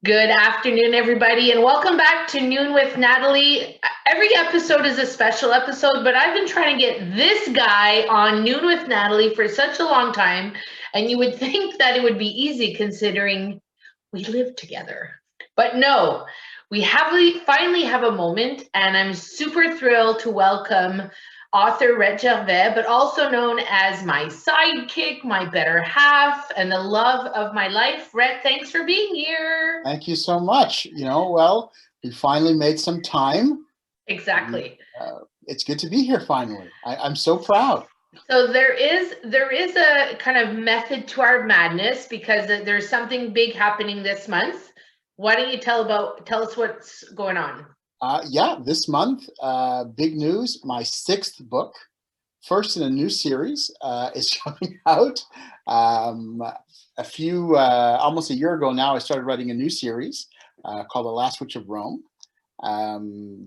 Good afternoon, everybody, and welcome back to Noon with Natalie. Every episode is a special episode, but I've been trying to get this guy on Noon with Natalie for such a long time, and you would think that it would be easy considering we live together. But no, finally have a moment, and I'm super thrilled to welcome author Rhett Gervais, but also known as my sidekick, my better half, and the love of my life. Rhett, thanks for being here. Thank you so much. We finally made some time. Exactly. It's good to be here finally. I'm so proud. So there is a kind of method to our madness because there's something big happening this month. Why don't you tell us what's going on? This month, big news. My sixth book, first in a new series, is coming out. Almost a year ago now, I started writing a new series called The Last Witch of Rome.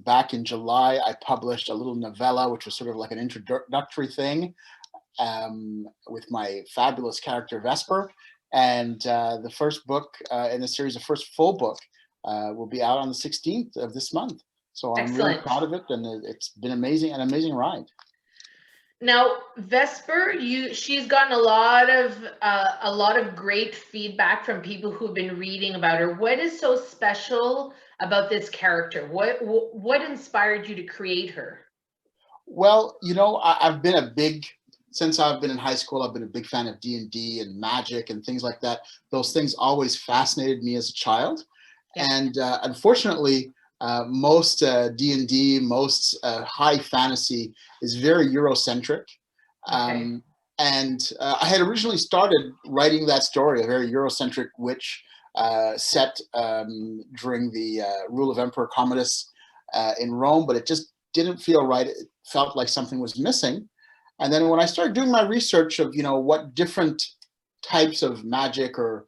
Back in July, I published a little novella, which was sort of like an introductory thing with my fabulous character Vesper. And the first book in the series, the first full book, will be out on the 16th of this month. So I'm really proud of it, and it's been an amazing ride. Now, Vesper, she's gotten a lot of great feedback from people who've been reading about her. What is so special about this character? What inspired you to create her? Well, since I've been in high school, I've been a big fan of D&D and magic and things like that. Those things always fascinated me as a child. Yeah. And unfortunately, most D&D, most high fantasy is very Eurocentric. Okay. And I had originally started writing that story, a very Eurocentric witch set during the rule of Emperor Commodus in Rome, but it just didn't feel right. It felt like something was missing. And then when I started doing my research of, what different types of magic or,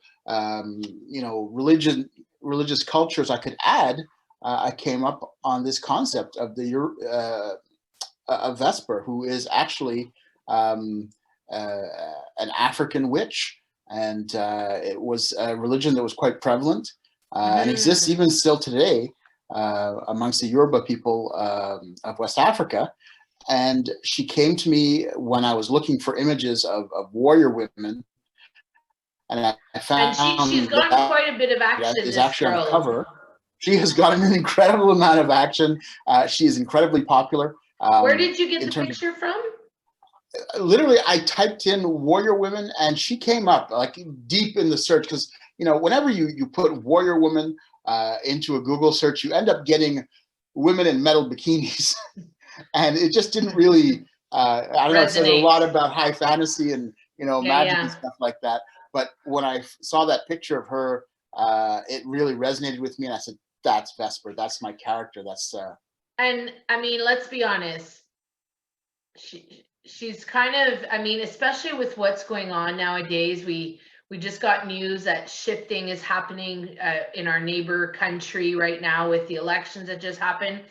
religious cultures I could add, I came up on this concept of of Vesper, who is actually an African witch, and it was a religion that was quite prevalent and exists even still today amongst the Yoruba people of West Africa. And she came to me when I was looking for images of warrior women, and I found she's gotten quite a bit of action. That is actually on the cover. She has gotten an incredible amount of action. She is incredibly popular. Where did you get the picture from? Literally, I typed in warrior women, and she came up like deep in the search, because whenever you put warrior woman into a Google search, you end up getting women in metal bikinis. And it just didn't really, I don't know, it says a lot about high fantasy and, magic and stuff like that. But when I saw that picture of her, it really resonated with me. And I said, that's Vesper. That's my character. And I mean, let's be honest. She's kind of, especially with what's going on nowadays, we just got news that shifting is happening in our neighbor country right now with the elections that just happened.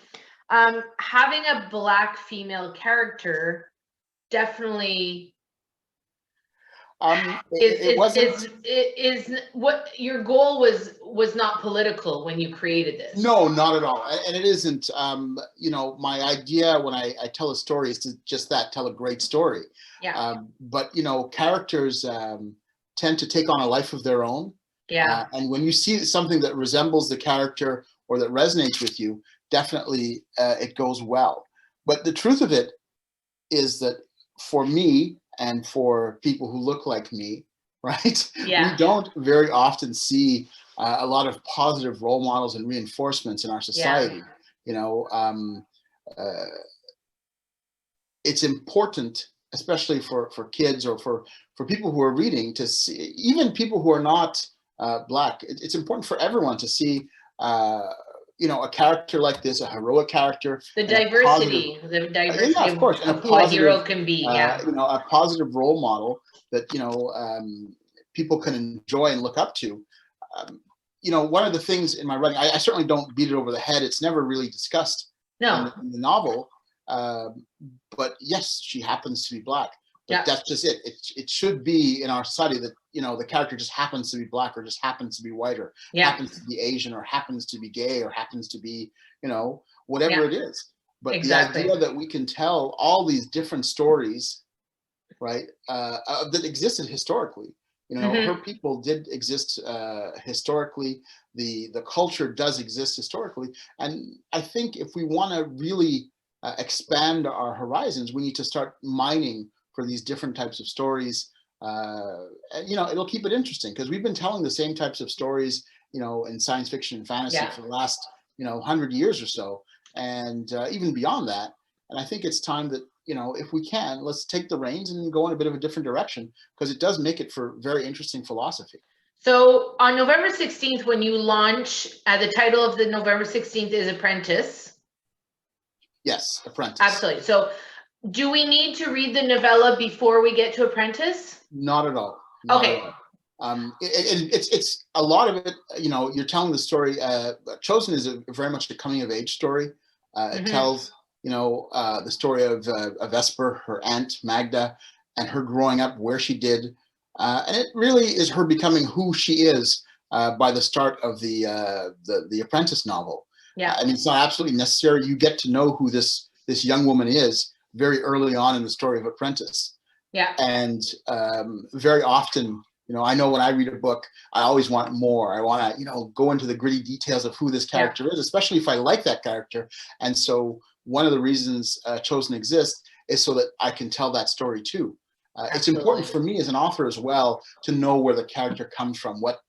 Having a Black female character definitely is what your goal was not political when you created this. No, not at all. And it isn't. My idea when I tell a story is to just tell a great story. Yeah. But characters tend to take on a life of their own. Yeah. And when you see something that resembles the character or that resonates with you, definitely it goes well. But the truth of it is that for me and for people who look like me, right? Yeah. We don't very often see a lot of positive role models and reinforcements in our society. Yeah. It's important, especially for kids or for people who are reading, to see, even people who are not Black, it's important for everyone to see a character like this, a heroic character. The diversity yeah, of course, and of who a hero can be. A positive role model that people can enjoy and look up to. One of the things in my writing, I certainly don't beat it over the head. It's never really discussed in the novel. But yes, she happens to be Black. but that's just it. It should be in our society that, you know, the character just happens to be black, or just happens to be white, or happens to be Asian, or happens to be gay, or happens to be, you know, whatever it is. But the idea that we can tell all these different stories, right, that existed historically. You know, her people did exist historically. The culture does exist historically, and I think if we want to really expand our horizons, we need to start mining for these different types of stories. And, you know, it'll keep it interesting, because we've been telling the same types of stories, you know, in science fiction and fantasy for the last, you know, 100 years or so, and even beyond that. And I think it's time that, you know, if we can, let's take the reins and go in a bit of a different direction, because it does make it for very interesting philosophy. So on November 16th, when you launch, the title of the November 16th is Apprentice. Yes, Apprentice. Absolutely. So do we need to read the novella before we get to Apprentice? Not at all. Not at all. It's a lot of it, you know, you're telling the story. Chosen is very much a coming of age story. It tells, you know, the story of Vesper, her aunt Magda, and her growing up where she did. And it really is her becoming who she is by the start of the Apprentice novel. I mean, it's not absolutely necessary. You get to know who this young woman is very early on in the story of Apprentice. And very often, you know, I know when I read a book, I always want more. I want to, you know, go into the gritty details of who this character is, especially if I like that character. And so one of the reasons Chosen exists is so that I can tell that story too. It's important for me as an author as well to know where the character comes from, what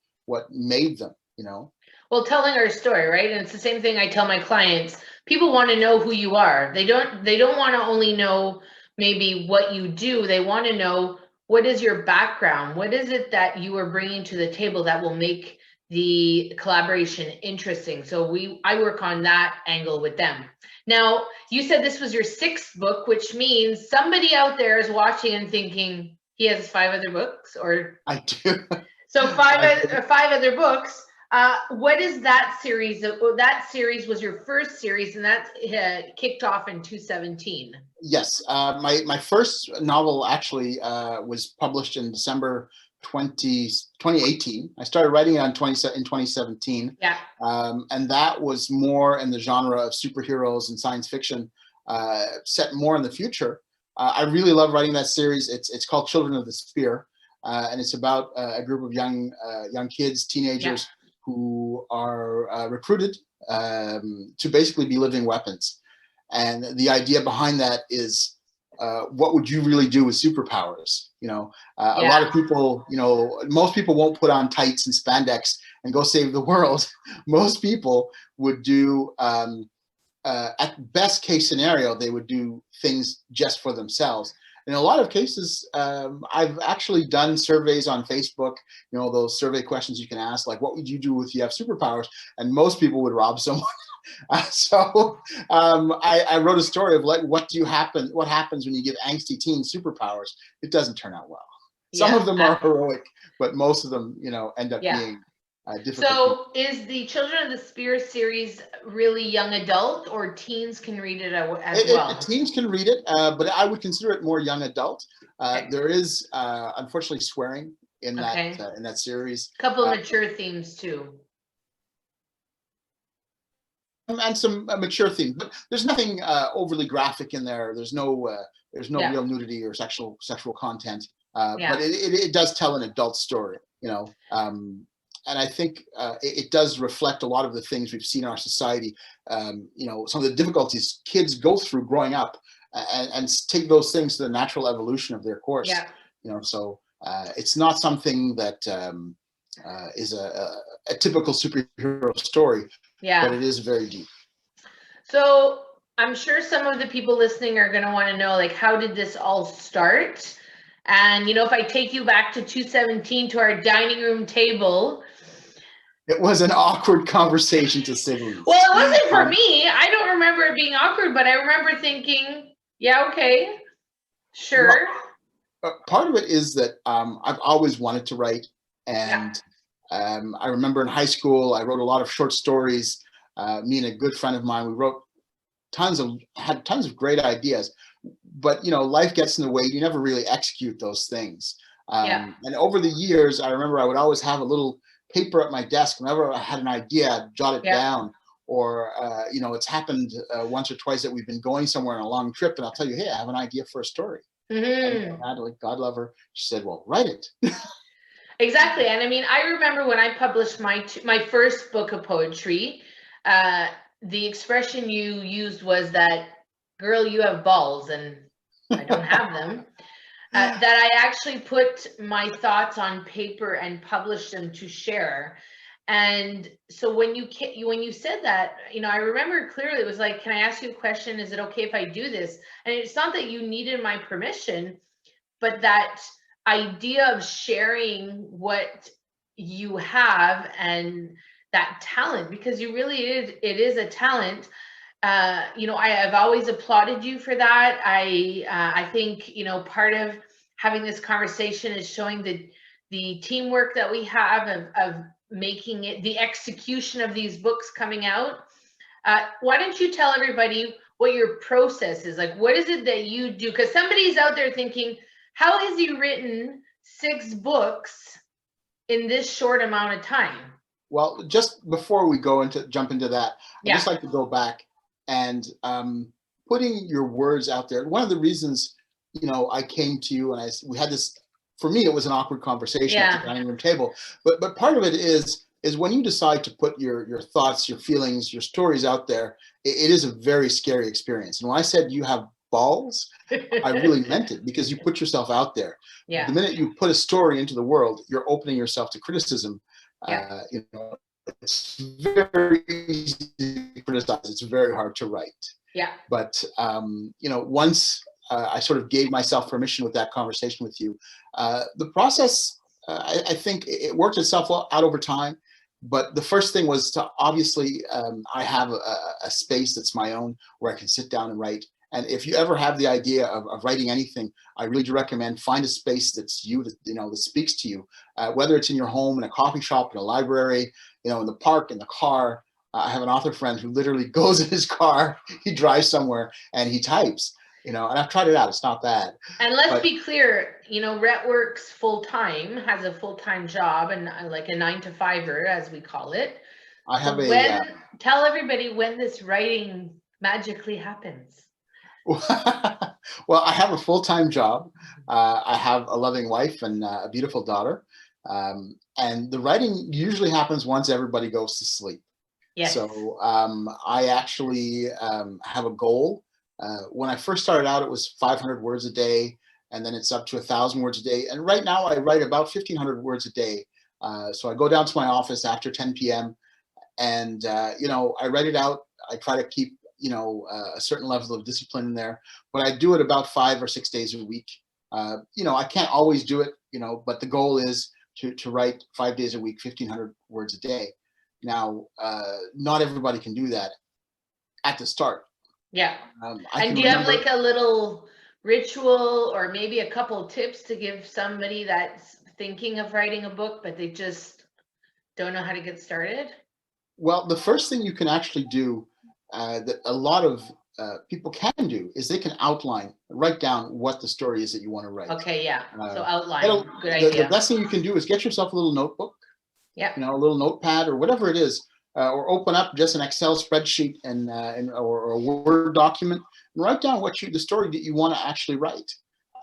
made them, you know. Well, telling our story, right? And it's the same thing I tell my clients. People want to know who you are. They don't want to only know maybe what you do. They want to know, what is your background? What is it that you are bringing to the table that will make the collaboration interesting? So I work on that angle with them. Now, you said this was your 6th book, which means somebody out there is watching and thinking he has 5 other books, or I do. So 5 other books. What is that series? That series was your first series, and that kicked off in 2017. Yes, my first novel actually was published in December 2018. I started writing it in 2017. And that was more in the genre of superheroes and science fiction, set more in the future. I really love writing that series. It's called Children of the Spear, and it's about a group of young kids, teenagers, who are recruited to basically be living weapons. And the idea behind that is, what would you really do with superpowers? You know, a lot of people, you know, most people won't put on tights and spandex and go save the world. Most people would do, at best case scenario, they would do things just for themselves. In a lot of cases, I've actually done surveys on Facebook, you know, those survey questions you can ask, like, what would you do if you have superpowers? And most people would rob someone. So I wrote a story of, like, what happens when you give angsty teens superpowers? It doesn't turn out well. Some of them are heroic, but most of them, you know, end up being difficult. So is the Children of the Spear series really young adult, or teens can read it as well? Teens can read it, but I would consider it more young adult. There is unfortunately swearing in that series. A couple of mature themes too. And some mature themes, but there's nothing overly graphic in there. There's no real nudity or sexual content, but it does tell an adult story, you know. And I think it does reflect a lot of the things we've seen in our society. You know, some of the difficulties kids go through growing up, and take those things to the natural evolution of their course. You know, so it's not something that is a typical superhero story. But it is very deep. So I'm sure some of the people listening are going to want to know, like, how did this all start? And, you know, if I take you back to 2017 to our dining room table. It was an awkward conversation, to say the least. Well, it wasn't for me. I don't remember it being awkward, but I remember thinking, yeah, okay, sure. Well, part of it is that I've always wanted to write. And I remember in high school, I wrote a lot of short stories. Me and a good friend of mine, we wrote had tons of great ideas. but life gets in the way. You never really execute those things. Yeah. And over the years, I remember I would always have a little paper at my desk. Whenever I had an idea, I'd jot it Yeah. down. Or, it's happened once or twice that we've been going somewhere on a long trip, and I'll tell you, hey, I have an idea for a story. And Natalie, God love her, she said, well, write it. Exactly. And I mean, I remember when I published my first book of poetry, the expression you used was that, girl, you have balls, and I don't have them. That I actually put my thoughts on paper and published them to share. And so when you said that, I remember clearly, it was like, can I ask you a question? Is it okay if I do this? And it's not that you needed my permission, but that idea of sharing what you have and that talent, because you really it is a talent. I've always applauded you for that. I think, part of having this conversation is showing the teamwork that we have of making it, the execution of these books coming out. Why don't you tell everybody what your process is? Like, what is it that you do? Because somebody's out there thinking, how has he written 6 books in this short amount of time? Well, just before we jump into that, I'd just like to go back and putting your words out there. One of the reasons, I came to you and we had this, for me, it was an awkward conversation at the dining room table. But part of it is when you decide to put your thoughts, your feelings, your stories out there, it is a very scary experience. And when I said you have balls, I really meant it, because you put yourself out there. Yeah. The minute you put a story into the world, you're opening yourself to criticism. It's very easy to criticize. It's very hard to write. Yeah. But once I sort of gave myself permission with that conversation with you, the process, I think it worked itself out over time. But the first thing was to obviously, I have a space that's my own where I can sit down and write. And if you ever have the idea of writing anything, I really do recommend find a space that's that speaks to you, whether it's in your home, in a coffee shop, in a library, in the park, in the car. I have an author friend who literally goes in his car, he drives somewhere and he types, and I've tried it out. It's not bad. And let's be clear, Rhett works full time, has a full-time job, and like a 9-to-5er, as we call it. I have tell everybody when this writing magically happens. Well, I have a full-time job. I have a loving wife and a beautiful daughter. And the writing usually happens once everybody goes to sleep. Yes. So I actually have a goal. When I first started out, it was 500 words a day, and then it's up to 1,000 words a day. And right now I write about 1,500 words a day. So I go down to my office after 10 p.m. and, I write it out. I try to keep a certain level of discipline in there, but I do it about 5 or 6 days a week. I can't always do it, but the goal is to write 5 days a week, 1,500 words a day. Now, not everybody can do that at the start. Yeah. And do you have like a little ritual or maybe a couple of tips to give somebody that's thinking of writing a book, but they just don't know how to get started? Well, the first thing you can actually do that a lot of people can do is they can write down what the story is that you want to write. Okay, yeah. So outline. Good idea. The best thing you can do is get yourself a little notebook. Yeah. A little notepad or whatever it is, or open up just an Excel spreadsheet or a Word document and write down the story that you want to actually write.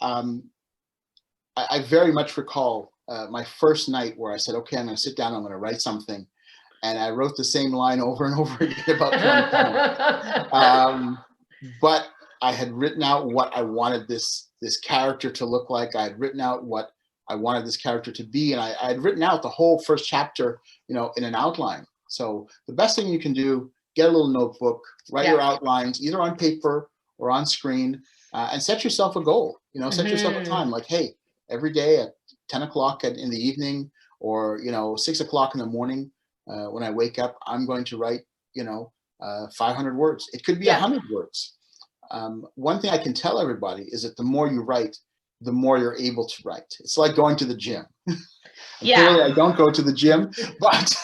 I very much recall my first night where I said, okay, I'm going to sit down, I'm going to write something. And I wrote the same line over and over again about 20 times. But I had written out what I wanted this character to look like. I had written out what I wanted this character to be. And I had written out the whole first chapter, in an outline. So the best thing you can do, get a little notebook, write your outlines, either on paper or on screen, and set yourself a goal. Set yourself a time, like, hey, every day at 10 o'clock in the evening, or 6 o'clock in the morning, when I wake up, I'm going to write 500 words. It could be 100 words. One thing I can tell everybody is that the more you write, the more you're able to write. It's like going to the gym. Clearly, I don't go to the gym, but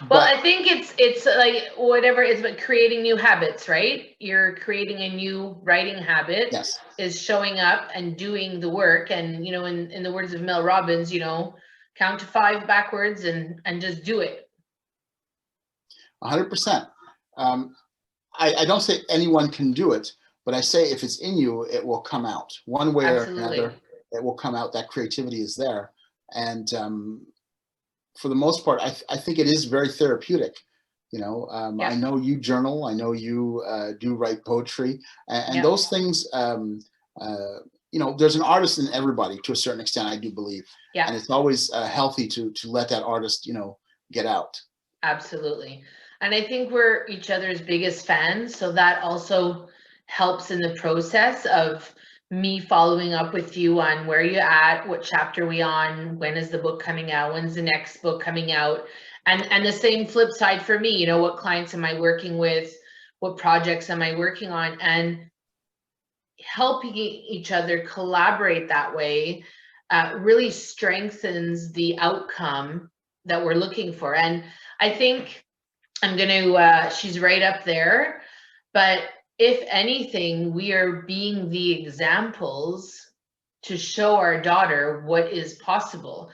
Well, But I think it's like whatever it is, but creating new habits, right? You're creating a new writing habit yes, is showing up and doing the work. And, in the words of Mel Robbins, count to 5 backwards and just do it. 100%. Um, I don't say anyone can do it, but I say if it's in you, it will come out one way or Absolutely. another. It will come out. That creativity is there, and for the most part, I think it is very therapeutic. I Yeah. know you journal. I know you do write poetry, and Yeah. those things. There's an artist in everybody to a certain extent. I do believe, Yeah. and it's always healthy to let that artist, get out. Absolutely. And I think we're each other's biggest fans. So that also helps in the process of me following up with you on where you're at, what chapter we on, when is the book coming out, when's the next book coming out. And the same flip side for me, what clients am I working with, what projects am I working on, and helping each other collaborate that way really strengthens the outcome that we're looking for. And I think I'm going to, she's right up there. But if anything, we are being the examples to show our daughter what is possible.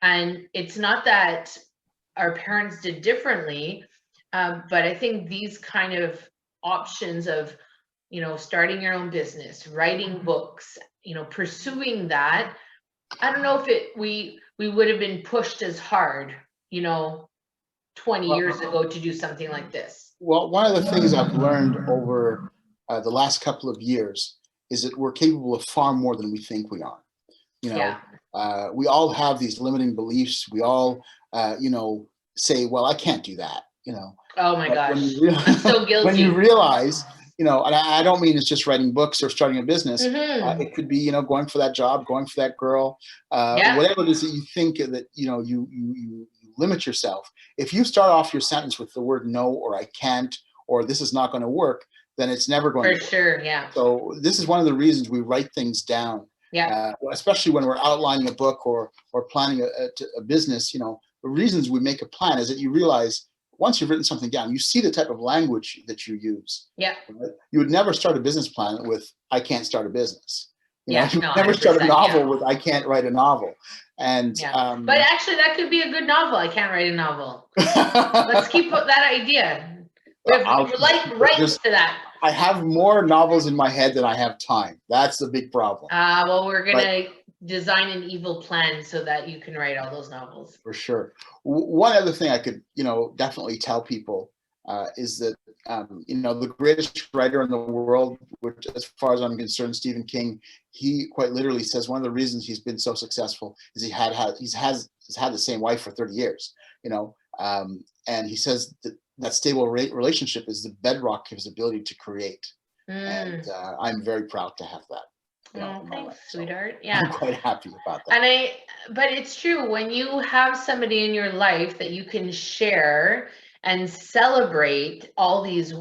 And it's not that our parents did differently, but I think these kind of options of, starting your own business, writing books, pursuing that, I don't know if we would have been pushed as hard, 20 years Well, ago to do something like this. Well, one of the things I've learned over the last couple of years is that we're capable of far more than we think we are. You know, Yeah. we all have these limiting beliefs. We all, say, "Well, I can't do that." Oh my But when gosh. you I'm so when you guilty. realize, and I don't mean it's just writing books or starting a business. Mm-hmm. It could be, going for that job, going for that girl, Yeah. whatever it is that you think that you limit yourself. If you start off your sentence with the word no, or I can't, or this is not going to work, then it's never going For to work. sure. Yeah. So this is one of the reasons we write things down, Yeah. especially when we're outlining a book or planning a business. The reasons we make a plan is that you realize once you've written something down, you see the type of language that you use. Yeah. Right? You would never start a business plan with "I can't start a business." Yeah. You No, would never start a 100%. novel Yeah. with "I can't write a novel." And Yeah. But actually, that could be a good novel. I can't write a novel. Let's keep that idea. We have like rights to that. I have more novels in my head than I have time. That's the big problem. Well, we're gonna design an evil plan so that you can write all those novels. For sure. One other thing I could, definitely tell people is that, the greatest writer in the world, which, as far as I'm concerned, Stephen King, he quite literally says one of the reasons he's been so successful is he's had the same wife for 30 years, and he says that stable relationship is the bedrock of his ability to create. And I'm very proud to have that. Thanks, life, sweetheart. so Yeah. I'm quite happy about that. But it's true, when you have somebody in your life that you can share and celebrate all these,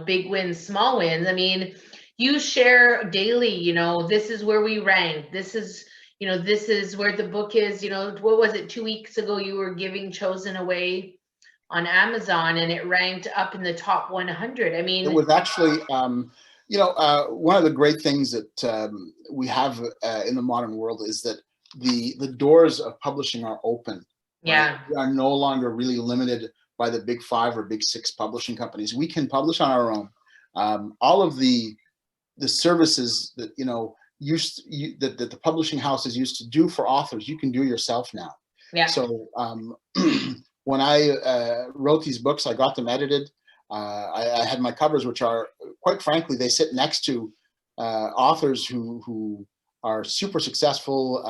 big wins, small wins. I mean, you share daily, this is where we rank. This is, this is where the book is, what was it, 2 weeks ago, you were giving Chosen away on Amazon and it ranked up in the top 100. I mean, it was actually, one of the great things that we have in the modern world is that the doors of publishing are open. yeah. Right? We are no longer really limited by the big 5 or big 6 publishing companies. We can publish on our own. All of the services that that the publishing houses used to do for authors, you can do yourself now. Yeah. So when I wrote these books, I got them edited. I had my covers, which are, quite frankly, they sit next to authors who are super successful.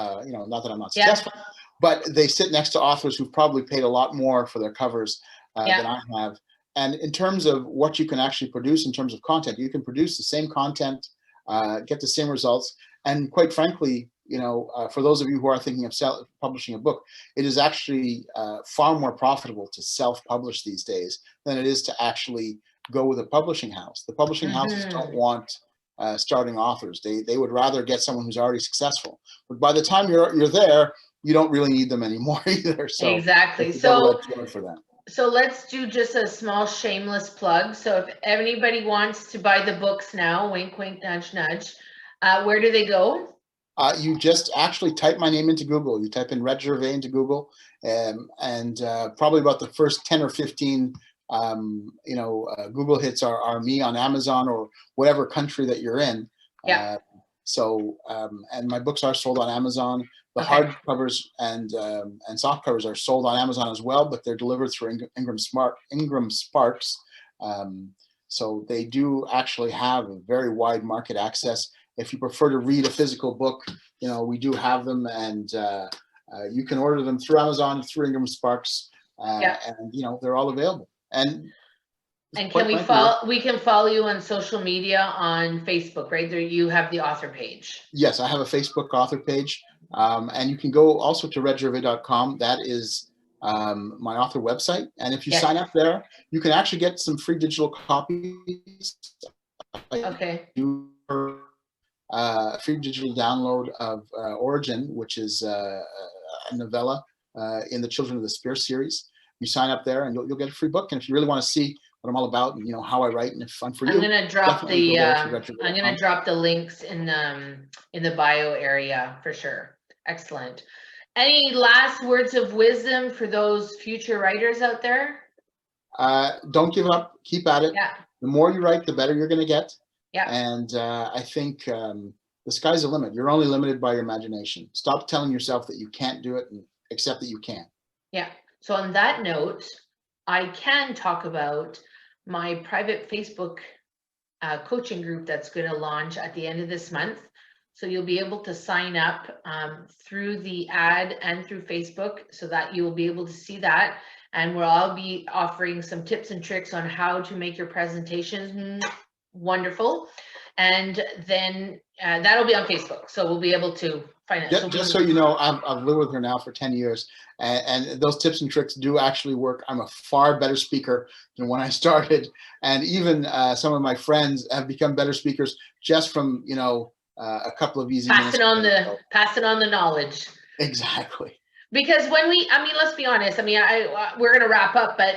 Not that I'm not successful, but they sit next to authors who've probably paid a lot more for their covers than I have. And in terms of what you can actually produce in terms of content, you can produce the same content, get the same results. And quite frankly, for those of you who are thinking of publishing a book, it is actually far more profitable to self-publish these days than it is to actually go with a publishing house. The publishing houses don't want starting authors. They would rather get someone who's already successful. But by the time you're there, you don't really need them anymore either. So exactly. it's a double-edged sword for them. So let's do just a small shameless plug. So if anybody wants to buy the books now, wink, wink, nudge, nudge, where do they go? You just actually type my name into Google. You type in Rhett Gervais into Google, and probably about the first 10 or 15 Google hits are me on Amazon or whatever country that you're in. Yeah. And my books are sold on Amazon. The Okay. hard covers and soft covers are sold on Amazon as well, but they're delivered through Ingram Sparks. So they do actually have a very wide market access. If you prefer to read a physical book, we do have them, and you can order them through Amazon, through Ingram Sparks, and they're all available. And can we follow? We can follow you on social media on Facebook, right? There, you have the author page. Yes, I have a Facebook author page, and you can go also to rhettgervais.com. That is my author website, and if you sign up there, you can actually get some free digital copies. Okay. Free digital download of Origin, which is a novella in the Children of the Spear series. You sign up there, and you'll get a free book. And if you really want to see what I'm all about, and how I write, and if fun for you, I'm gonna drop the links in the bio area for sure. Excellent. Any last words of wisdom for those future writers out there? Don't give up. Keep at it. Yeah. The more you write, the better you're going to get. Yeah. And I think the sky's the limit. You're only limited by your imagination. Stop telling yourself that you can't do it and accept that you can. Yeah. So on that note, I can talk about my private Facebook coaching group that's going to launch at the end of this month. So you'll be able to sign up through the ad and through Facebook, so that you will be able to see that. And I'll be offering some tips and tricks on how to make your presentations wonderful. And then that'll be on Facebook. So we'll be able to find it. Just so you know, I've lived with her now for 10 years. And those tips and tricks do actually work. I'm a far better speaker than when I started. And even some of my friends have become better speakers just from, a couple of easy passing on the knowledge. Exactly. Because let's be honest, we're going to wrap up, but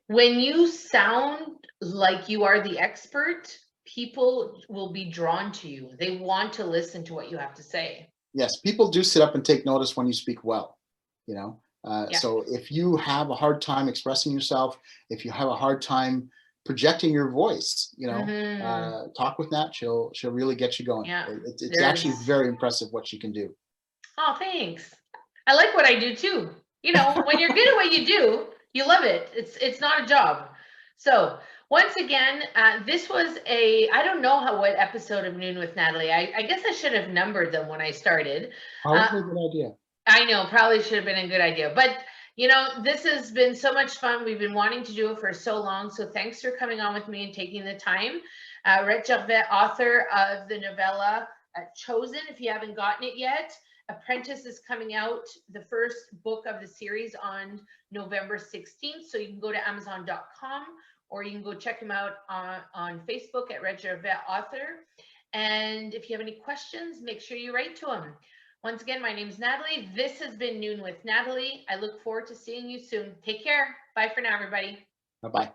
when you sound like you are the expert, people will be drawn to you. They want to listen to what you have to say. Yes, people do sit up and take notice when you speak well, So if you have a hard time expressing yourself, if you have a hard time projecting your voice, talk with Nat. She'll really get you going. Yeah. It's actually very impressive what she can do. Oh, thanks. I like what I do too. When you're good at what you do, you love it. It's not a job. So once again, this was I don't know what episode of Noon with Natalie. I guess I should have numbered them when I started. Probably a good idea. I know, probably should have been a good idea. But, this has been so much fun. We've been wanting to do it for so long. So thanks for coming on with me and taking the time. Rhett Gervais, author of the novella Chosen, if you haven't gotten it yet. Apprentice is coming out, the first book of the series, on November 16th. So you can go to Amazon.com, or you can go check him out on Facebook at Rhett Gervais author. And if you have any questions, make sure you write to him. Once again, my name is Natalie. This has been Noon with Natalie. I look forward to seeing you soon. Take care. Bye for now, everybody. Bye-bye.